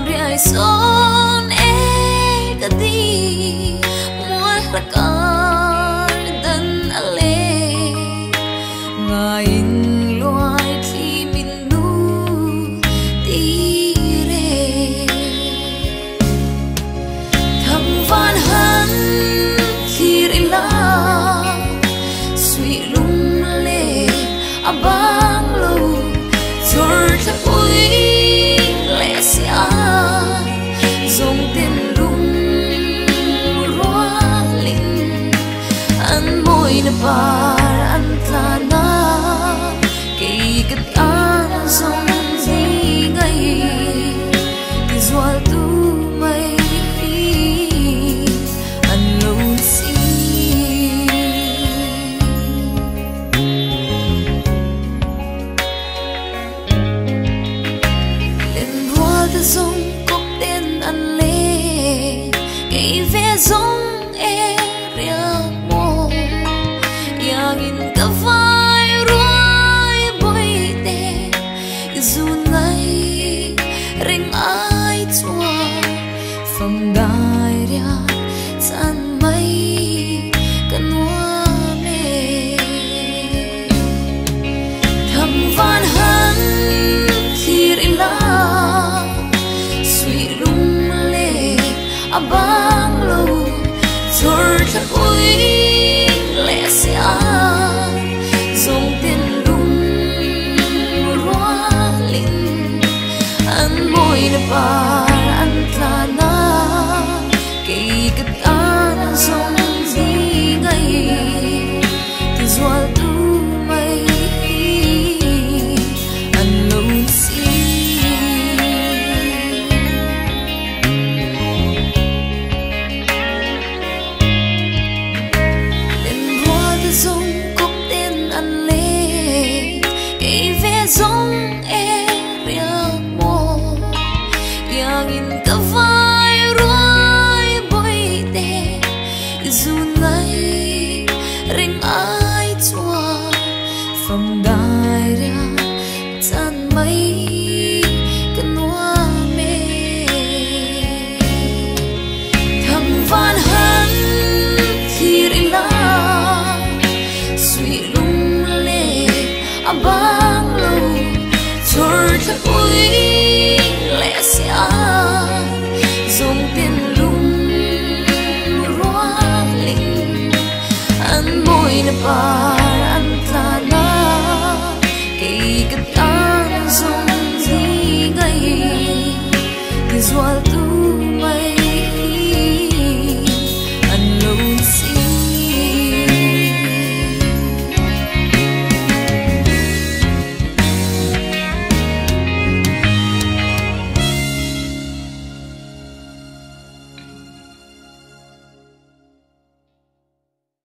riai son e kati muat rakar dan ale ngain loai khi minu tire thăm van han khirila sui lung le abang lo zor ta ui le sia zong tin lung roa linh an moi na par an tlana ke kat an zong zi ngai ki zual tu mai an lo si ta zong cốc tên ăn lê cây ve zong e riak mo yang in ka vai roi boi te zu ngai ring ai chua phong dai ria san mai kan wa me tham van han khirila abang lo zor ta ui le sia zong tin lung roa linh an moi na par an tlana ke kat an zong zi ngai ti zual tu mai an lo si zong cốc tên ăn lê cây ve zong e riak mo yang in ka vai roi boi te zu ngai ring ai chua phong dai ria chan mai kan wa me tham van han khirila abang lo zor ta ui le sia zong tin lung roa linh an moi na par an tlana ke kat